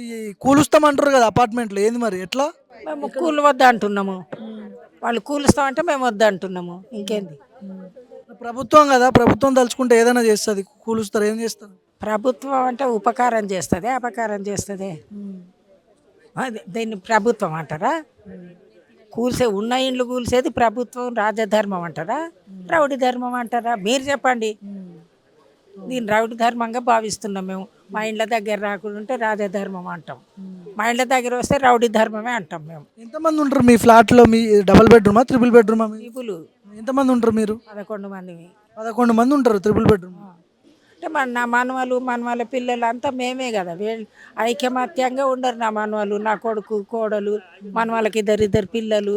ఈ కూలుస్తామంటారు కదా అపార్ట్మెంట్లు ఏంది మరి ఎట్లా? మేము కూలి వద్ద అంటున్నాము. వాళ్ళు కూలుస్తామంటే మేము వద్ద అంటున్నాము. ఇంకేంది? ప్రభుత్వం కదా, ప్రభుత్వం తలుచుకుంటే ఏదైనా చేస్తుంది. కూలుస్తారు, ఏం చేస్తారు? ప్రభుత్వం అంటే ఉపకారం చేస్తుంది, అపకారం చేస్తుంది. అది దీన్ని ప్రభుత్వం అంటారా? ఉన్న ఇండ్లు కూల్చేది ప్రభుత్వం రాజధర్మం అంటారా, రౌడీ ధర్మం అంటారా? మీరు చెప్పండి. దీన్ని రౌడీ ధర్మంగా భావిస్తున్నాం మేము. మా ఇండ్ల దగ్గర రాకుండా ఉంటే రాజధర్మం అంటాం, మా ఇండ్ల దగ్గర వస్తే రౌడీ ధర్మమే అంటాం మేము. ఎంతమంది ఉంటారు మీ ఫ్లాట్లో? మీ డబుల్ బెడ్రూమా, త్రిబుల్ బెడ్రూమా? పీపులు ఎంతమంది ఉంటారు మీరు? 11 మంది. 11 మంది ఉంటారు త్రిబుల్ బెడ్రూమ్. అంటే నా మనవలు మనవల పిల్లలు అంతా మేమే కదా. వీళ్ళు ఐకమత్యంగా ఉండరు. నా మనవలు, నా కొడుకు, కోడలు, మనవాళ్ళకి ఇద్దరు పిల్లలు,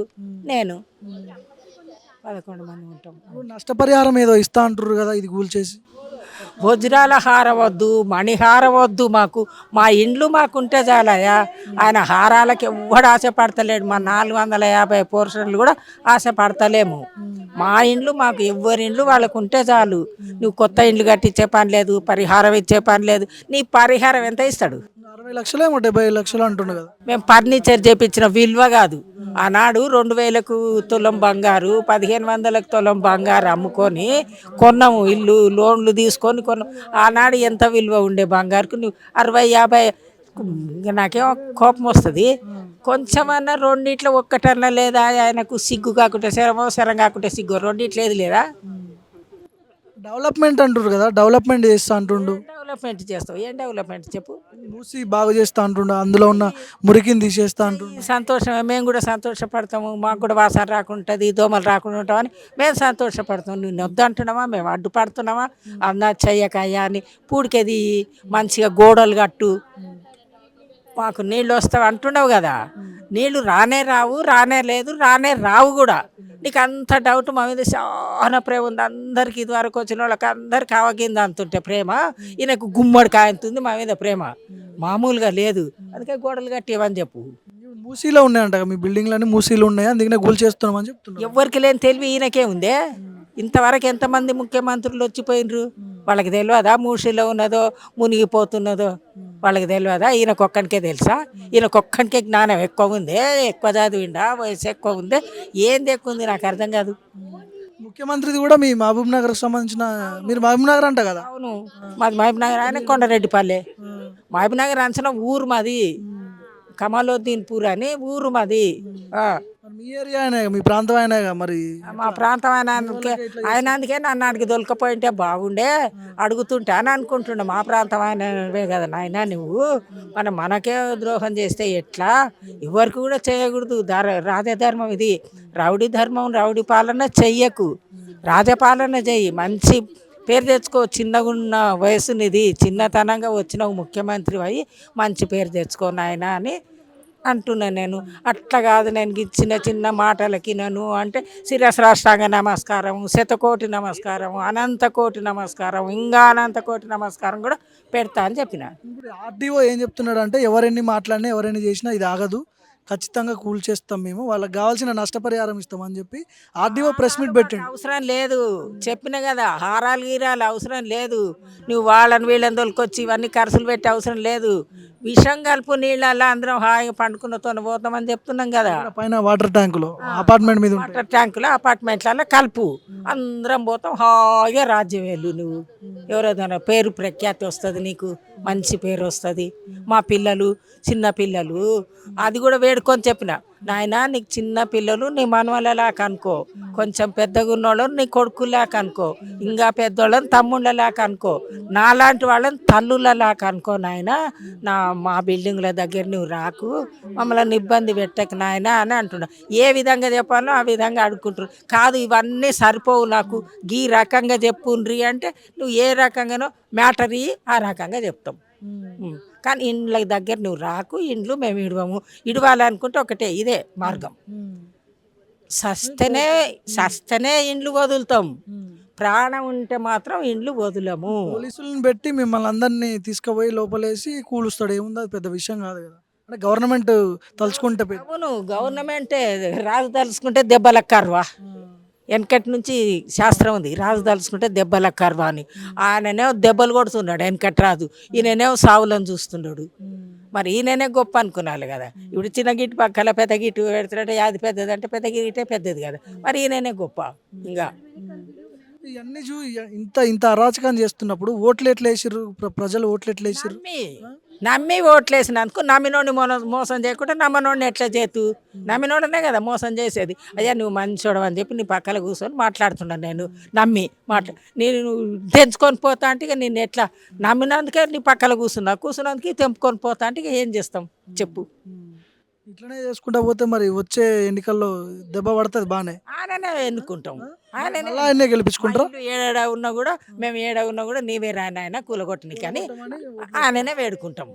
నేను 11 మంది ఉంటాం. నష్టపరిహారం ఏదో ఇస్తా అంటారు కదా, ఇది కూల్చేసి. వజ్రాల హారవద్దు, మణిహారవద్దు, మాకు మా ఇండ్లు మాకుంటే చాలయా. ఆయన హారాలకి ఎవ్వడు ఆశపడతలేడు. మా 450 పోర్షన్లు కూడా ఆశపడతలేము. మా ఇండ్లు మాకు, ఎవ్వరి ఇండ్లు వాళ్ళకు ఉంటే చాలు. నువ్వు కొత్త ఇండ్లు కట్టించే పని లేదు, పరిహారం ఇచ్చే పని లేదు. నీ పరిహారం ఎంత ఇస్తాడు? 60 లక్షలేమో, 70 లక్షలు అంటుండే కదా. మేము ఫర్నిచర్ చేపించిన విలువ కాదు. ఆనాడు 2000కు తులం బంగారు, 1500కు తులం బంగారు అమ్ముకొని కొన్నాము. ఇల్లు లోన్లు తీసుకొని కొన్నాము. ఆనాడు ఎంత విలువ ఉండే బంగారుకు? నువ్వు 60-50. నాకేమో కోపం వస్తుంది. కొంచెమన్నా రెండిట్లో ఒక్కటన్నా లేదా? ఆయనకు సిగ్గు కాకుంటే శరమో, శరం కాకుంటే సిగ్గు, రెండిట్లో ఏది లేదా? డెవలప్మెంట్ అంటారు కదా, డెవలప్మెంట్ చేస్తా అంటుండు. డెవలప్మెంట్ చేస్తావు? ఏం డెవలప్మెంట్ చెప్పు? మూసి బాగు చేస్తా అంటుండు, అందులో ఉన్న మురికిని తీసేస్తా అంటుండు. సంతోషమే, మేము కూడా సంతోషపడతాము. మాకు కూడా వాసన రాకుంటుంది, దోమలు రాకుండా ఉంటామని మేము సంతోషపడతాం. నువ్వు వద్దంటున్నావా? మేము అడ్డుపడుతున్నావా? అన్నా చెయ్యకయ్యా అని పూడికేది మంచిగా గోడలు కట్టు, మాకు నీళ్ళు వస్తావు అంటున్నావు కదా. నీళ్ళు రానే రావు, రానే లేదు, రానే రావు కూడా. నీకు అంత డౌట్ మా మీద చాలా ప్రేమ ఉంది. అందరికి ఇదివరకు వచ్చిన వాళ్ళకి అందరికి ఆవగింది అంతుంటే ప్రేమ, ఈయనకు గుమ్మడికాయ అంతుంది మా మీద ప్రేమ, మామూలుగా లేదు. అందుకే గోడలు కట్టివని చెప్పు. మూసీలో ఉన్నాయంట మీ బిల్డింగ్లన్నీ, మూసీలు ఉన్నాయి, అందుకనే కూల్ చేస్తున్నామని చెప్తున్నారు. ఎవరికి లేని తెలివి ఈయనకే ఉందే. ఇంతవరకు ఎంతమంది ముఖ్యమంత్రులు వచ్చిపోయినరు? వాళ్ళకి తెలియదా మూసీలో ఉన్నదో మునిగిపోతున్నదో? వాళ్ళకి తెలియదా? ఈయనకొక్కనికే తెలుసా? ఈయనకొక్కనికే జ్ఞానం ఎక్కువ ఉందే? ఎక్కువ చదివిండా? వయసు ఎక్కువ ఉందే? ఏంది ఎక్కువ ఉంది? నాకు అర్థం కాదు. ముఖ్యమంత్రిది కూడా మీ మహబూబ్ నగర్కి సంబంధించిన, మీరు మహబూబ్ నగర్ అంట కదా? అవును, మాది మహబూబ్ నగర్. ఆయన కొండరెడ్డిపల్లె. మహబూబ్ నగర్ అంచనా ఊరు మాది, కమలోద్దీన్పూర్ అని ఊరు మాది. మీ ఏరియా అయినా, మీ ప్రాంతం అయినా మరి? మా ప్రాంతం ఆయన అందుకే నన్ను అడిగి దొలకపోయింటే బాగుండే, అడుగుతుంటే అని అనుకుంటుండే. మా ప్రాంతం ఆయనవే కదా నాయన నువ్వు, మనకే ద్రోహం చేస్తే ఎట్లా? ఎవరికి కూడా చేయకూడదు. రాజధర్మం ఇది. రౌడీ ధర్మం, రౌడీ పాలన చెయ్యకు, రాజపాలన చెయ్యి. మంచి పేరు తెచ్చుకో. చిన్నగా ఉన్న వయసునిది, చిన్నతనంగా వచ్చిన ముఖ్యమంత్రి అయ్యి మంచి పేరు తెచ్చుకో నాయన అని అంటున్నాను నేను. అట్లా కాదు, నేను చిన్న చిన్న మాటలకి నన్ను అంటే శిరస్రాష్టాంగ నమస్కారం, శతకోటి నమస్కారం, అనంతకోటి నమస్కారం, ఇంకా అనంతకోటి నమస్కారం కూడా పెడతా అని చెప్పిన. ఇప్పుడు ఆర్డీఓ ఏం చెప్తున్నాడు అంటే, ఎవరెన్ని మాట్లాడినా ఎవరైనా చేసినా ఇది ఆగదు, ఖచ్చితంగా కూల్ చేస్తాం, మేము వాళ్ళకి కావాల్సిన నష్టపరిహారం ఇస్తామని చెప్పి ఆర్డీఓ ప్రెస్ మీట్ పెట్టండి. అవసరం లేదు, చెప్పిన కదా. హారాలు గీరాలు అవసరం లేదు. నువ్వు వాళ్ళని వీళ్ళని తోలుకొచ్చి ఇవన్నీ ఖర్చులు పెట్టి అవసరం లేదు. విషం కలుపు నీళ్ళల్లో అందరం హాయిగా పండుకున్నతో పోతామని చెప్తున్నాం కదా. పైన వాటర్ ట్యాంకులో అపార్ట్మెంట్ మీద వాటర్ ట్యాంకులో అపార్ట్మెంట్లలో కలుపు, అందరం పోతాం హాయిగా. రాజ్యం వెళ్ళు నువ్వు. ఎవరైనా పేరు ప్రఖ్యాతి వస్తుంది, నీకు మంచి పేరు వస్తుంది. మా పిల్లలు, చిన్న పిల్లలు, అది కూడా వేడుకొని చెప్పిన, నాయన నీకు చిన్న పిల్లలు నీ మనవలలాక అనుకో, కొంచెం పెద్దగా ఉన్నోళ్ళని నీ కొడుకులాక అనుకో, ఇంకా పెద్దోళ్ళని తమ్ముళ్ళలాక అనుకో, నాలాంటి వాళ్ళని తల్లులలాక అనుకో నాయన. మా బిల్డింగ్ల దగ్గర నువ్వు రాకు, మమ్మల్ని ఇబ్బంది పెట్టకు నాయన అని అంటున్నా. ఏ విధంగా చెప్పాలో ఆ విధంగా అడుక్కుంటారు. కాదు ఇవన్నీ సరిపోవు నాకు, ఈ రకంగా చెప్పుండ్రి అంటే నువ్వు ఏ రకంగానో మ్యాటర్ ఆ రకంగా చెప్తాం. కానీ ఇండ్ల దగ్గర నువ్వు రాకు, ఇండ్లు మేము ఇడవము. ఇడవాలనుకుంటే ఒకటే ఇదే మార్గం. సస్తనే ఇండ్లు వదులుతాం, ప్రాణం ఉంటే మాత్రం ఇండ్లు వదులము. పోలీసులను పెట్టి మిమ్మల్ని అందరినీ తీసుకుపోయి లోపలేసి కూలుస్తాడు, ఏముంది, అది పెద్ద విషయం కాదు కదా. అంటే గవర్నమెంట్ తలుచుకుంటే అవును, గవర్నమెంటే. రాజు తలుచుకుంటే దెబ్బలకు కర్వా. వెనకటి నుంచి శాస్త్రం ఉంది, రాజు తలుచుకుంటే దెబ్బలకు కర్వా అని. ఆయననేమో దెబ్బలు కొడుతున్నాడు వెనకటి రాజు, ఈయననేమో సావులను చూస్తున్నాడు. మరి ఈయననే గొప్ప అనుకున్నాను కదా. ఇప్పుడు చిన్న గిట్టు పక్కల పెద్ద గిట్టు పెడుతుంటే అది పెద్దది అంటే పెద్ద గిట్టే పెద్దది కదా, మరి ఈయననే గొప్ప. ఇంకా ఇవన్నీ ఇంత ఇంత అరాచకం చేస్తున్నప్పుడు ఓట్లు ఎట్లా వేసిర్రు? ప్రజలు ఓట్లు ఎట్లా వేసిర్రు? నమ్మి నమ్మి ఓట్లేసినందుకు నమ్మినోడిని మోసం చేయకుండా నమ్మనోడిని ఎట్లా చేతు, నమ్మినోడనే కదా మోసం చేసేది. అయ్యా నువ్వు మంచోడవు అని చెప్పి నీ పక్కన కూర్చొని మాట్లాడుతున్నాను నేను నమ్మి నేను తెంచుకొని పోతా అంటే ఇక నేను ఎట్లా నమ్మినందుకే నీ పక్కన కూర్చున్నందుకు తెంపుకొని పోతా అంటే ఇక ఏం చేస్తాం చెప్పు. ఇట్లనే చేసుకుంటా పోతే మరి వచ్చే ఎన్నికల్లో దెబ్బ పడుతుంది బాగానే. ఆయననే ఎన్నుకుంటాం, ఆయననే అలా ఆయనే గెలిపించుకుంటారా? ఏడ ఉన్నా కూడా మేము ఏడ ఉన్నా కూడా నీవే రాని ఆయన కూలగొట్టని కానీ ఆయననే వేడుకుంటాం.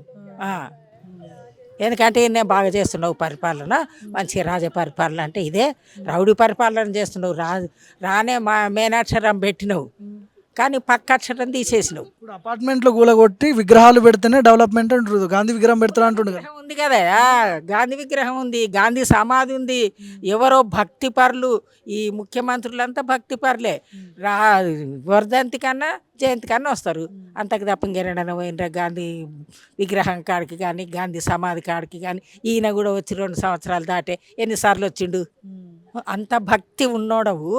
ఆ. ఎందుకంటే ఈయనే బాగా చేస్తున్నావు పరిపాలన, మంచి రాజ పరిపాలన అంటే ఇదే. రౌడీ పరిపాలన చేస్తున్నావు, రానే మేనాక్షరం పెట్టినావు కానీ పక్క అక్షరం తీసేసినావు. ఇప్పుడు అపార్ట్మెంట్లో కూలగొట్టి విగ్రహాలు పెడితేనే డెవలప్మెంట్ అంటారు. గాంధీ విగ్రహం పెడతారా అంటుండే కదా. విగ్రహం ఉంది కదా, గాంధీ విగ్రహం ఉంది, గాంధీ సమాధి ఉంది. ఎవరో భక్తి పరులు, ఈ ముఖ్యమంత్రులంతా భక్తి పరులే. వర్ధంతి కన్నా జయంతి కన్నా వస్తారు, అంతకు తప్ప ఇంకేనా పోయినరా గాంధీ విగ్రహం కాడికి కానీ గాంధీ సమాధి కాడికి కానీ. ఈయన కూడా వచ్చి 2 సంవత్సరాలు దాటే ఎన్నిసార్లు వచ్చిండు. అంత భక్తి ఉన్నోడవు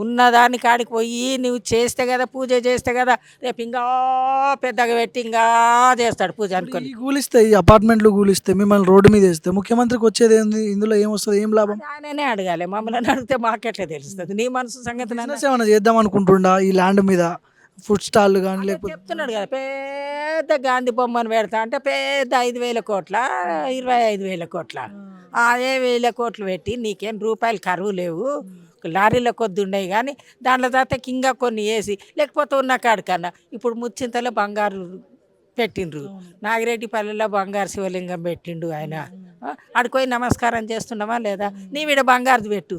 ఉన్నదాని కాడికి పోయి నువ్వు చేస్తే కదా, పూజ చేస్తే కదా రేపు ఇంకా పెద్దగా పెట్టి ఇంకా చేస్తాడు పూజ అనుకొని. ఈ కూలిస్తే, ఈ అపార్ట్మెంట్లు కూలిస్తే, మిమ్మల్ని రోడ్డు మీద వేస్తే ముఖ్యమంత్రికి వచ్చేది ఏంది? ఇందులో ఏం వస్తుంది? ఏం లాభం? ఆయననే అడగాలి, మమ్మల్ని అడిగితే మాకెట్లా తెలుస్తుంది నీ మనసు సంగతి. బిజినెస్ ఏమైనా చేద్దాం అనుకుంటుండా ఈ ల్యాండ్ మీద? ఫుడ్ స్టాల్ కానీ లేకపోతే చెప్తున్నాడు కదా పెద్ద గాంధీ బొమ్మను పెడతా అంటే పెద్ద 5,000 కోట్ల 25,000 కోట్ల, అదే 1,000 కోట్లు పెట్టి నీకేం రూపాయలు కరువు లేవు, లారీల కొద్ది ఉన్నాయి కానీ దాంట్లో తర్వాత ఇంకా కొన్ని వేసి లేకపోతే ఉన్న కాడికన్నా. ఇప్పుడు ముచ్చింతలో బంగారు పెట్టిండ్రు, నాగిరెడ్డిపల్లిలో బంగారు శివలింగం పెట్టిండు ఆయన. ఆడిపోయి నమస్కారం చేస్తున్నామా లేదా? నీ వీడ బంగారుది పెట్టు,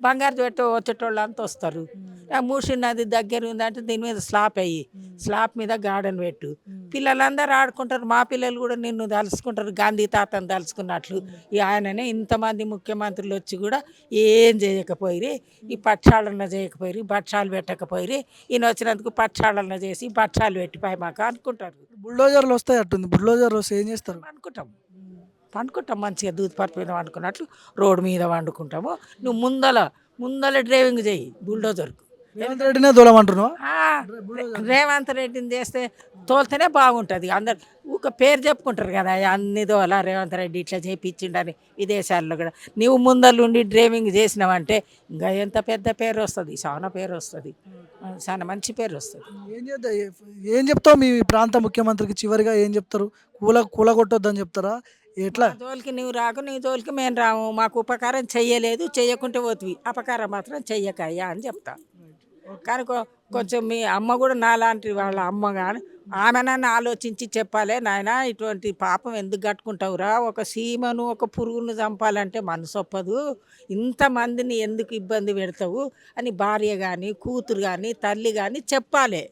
బంగారు పెట్టు, వచ్చేటోళ్ళు అంతా వస్తారు. మూసి నది దగ్గర ఉందంటే దీని మీద స్లాబ్ అయ్యి, స్లాబ్ మీద గార్డెన్ పెట్టు, పిల్లలందరూ ఆడుకుంటారు. మా పిల్లలు కూడా నిన్ను తలుసుకుంటారు, గాంధీ తాతను తలుసుకున్నట్లు. ఈ ఆయననే ఇంతమంది ముఖ్యమంత్రులు వచ్చి కూడా ఏం చేయకపోయిరి, ఈ పక్షాలన్న చేయకపోయిరి, భక్షాలు పెట్టకపోయిరి. ఈయన వచ్చినందుకు పక్షాలన్న చేసి భక్షాలు పెట్టిపోయి మాకు అనుకుంటారు. బుల్డోజర్లు వస్తాయి అట్టుంది. బుల్డోజర్లు వస్తే ఏం చేస్తారు? పండుకుంటాం మంచిగా దూదిపట్టు మీద వండుకున్నట్లు రోడ్డు మీద వండుకుంటాము. నువ్వు ముందల డ్రైవింగ్ చేయి బుల్డోజర్కు. రేవంత్ రెడ్డినే దూలమంటున్నావు? రేవంత్ రెడ్డిని చేస్తే తోలితేనే బాగుంటుంది. అందరు ఒక పేరు చెప్పుకుంటారు కదా, అన్ని దోల రేవంత్ రెడ్డి ఇట్లా చేయించిండని. విదేశాల్లో కూడా నువ్వు ముందరుండి డ్రైవింగ్ చేసినావంటే ఇంకా ఎంత పెద్ద పేరు వస్తుంది, చాలా పేరు వస్తుంది, చాలా మంచి పేరు వస్తుంది. ఏం చెప్తావు మీ ప్రాంత ముఖ్యమంత్రికి? చివరిగా ఏం చెప్తారు? కూలగొట్టొద్దని చెప్తారా? ఎట్లా? జోలికి నువ్వు రాకు, నీ జోలికి మేము రాము, మాకు ఉపకారం చెయ్యలేదు, చెయ్యకుంటే పోతుంది, అపకారం మాత్రం చెయ్యకయ్యా అని చెప్తా. కానీ కొంచెం మీ అమ్మ కూడా నాలాంటి వాళ్ళ అమ్మ కానీ ఆమెనన్నా ఆలోచించి చెప్పాలి, నాయన ఇటువంటి పాపం ఎందుకు కట్టుకుంటావురా, ఒక సీమను ఒక పురుగును చంపాలంటే మనసు ఒప్పదు, ఇంతమందిని ఎందుకు ఇబ్బంది పెడతావు అని భార్య కానీ కూతురు కానీ తల్లి కానీ చెప్పాలి.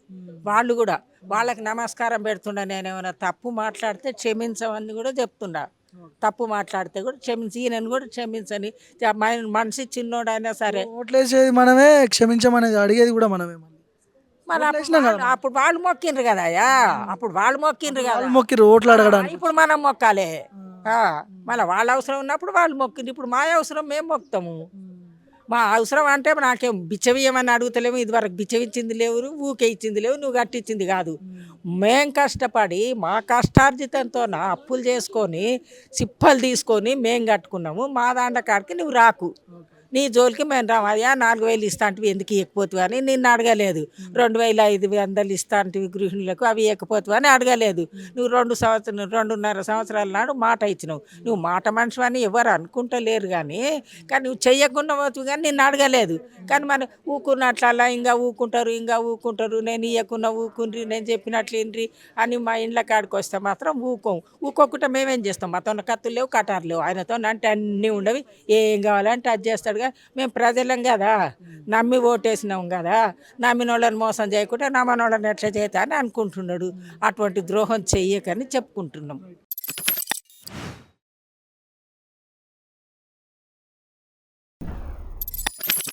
వాళ్ళు కూడా వాళ్ళకి నమస్కారం పెడుతుండ, నేను ఏమైనా తప్పు మాట్లాడితే క్షమించమని కూడా చెప్తుండా. తప్పు మాట్లాడితే కూడా క్షమించి, ఈయనను కూడా క్షమించని. మనిషి చిన్నోడైనా సరే ఓట్లేసేది మనమే, క్షమించమనేది అడిగేది కూడా మనమే. అప్పుడు వాళ్ళు మొక్కిండ్రు కదా, అప్పుడు వాళ్ళు మొక్కిండ్రు కదా, మొక్కిరు ఓట్లు అడగడానికి. ఇప్పుడు మనం మొక్కాలి. మళ్ళీ వాళ్ళ అవసరం ఉన్నప్పుడు వాళ్ళు మొక్కిండ్రు, ఇప్పుడు మా అవసరం మేము మొక్కుతాము. మా అవసరం అంటే నాకేం బిచ్చవియమని అడుగుతలేము, ఇదివరకు బిచ్చవిచ్చింది లేవు, ఊకే ఇచ్చింది లేవు, నువ్వు కట్టించింది కాదు. మేం కష్టపడి మా కష్టార్జితంతో నా అప్పులు చేసుకొని సిప్పలు తీసుకొని మేం కట్టుకున్నాము. మా దాంట్లో కాడికి నువ్వు రాకు, నీ జోలికి మేము రాము. అయ్యా 4,000 ఇస్తా అంటివి ఎందుకు ఇవ్వకపోతువు అని నిన్ను అడగలేదు. 2,500 ఇస్తా అంటివి గృహిణులకు, అవి ఇవ్వకపోతువు అని అడగలేదు. నువ్వు 2.5 సంవత్సరాల నాడు మాట ఇచ్చినావు. నువ్వు మాట మనిషి అని ఎవరు అనుకుంటలేరు కానీ నువ్వు చెయ్యకుండా పోతువు కానీ నిన్ను అడగలేదు. కానీ మన ఊకున్నట్లలా ఇంకా ఊకుంటారు, నేను ఇవ్వకుండా ఊకుండ్రి, నేను చెప్పినట్లు ఇండ్రి అని మా ఇండ్ల కాడికి వస్తే మాత్రం ఊకోకుండా మేమేం చేస్తాం? మాతో కత్తులు లేవు, కటారు లేవు, ఆయనతో అంటే అన్నీ ఉండవి, ఏం కావాలంటే అది చేస్తాడు. మేము ప్రజలం కదా, నమ్మి ఓటేసినాం కదా, నమ్మిన వాళ్ళని మోసం చేయకుండా నమ్మని వాళ్ళని ఎట్లా చేస్తా అని అనుకుంటున్నాడు. అటువంటి ద్రోహం చెయ్యకని చెప్పుకుంటున్నాం.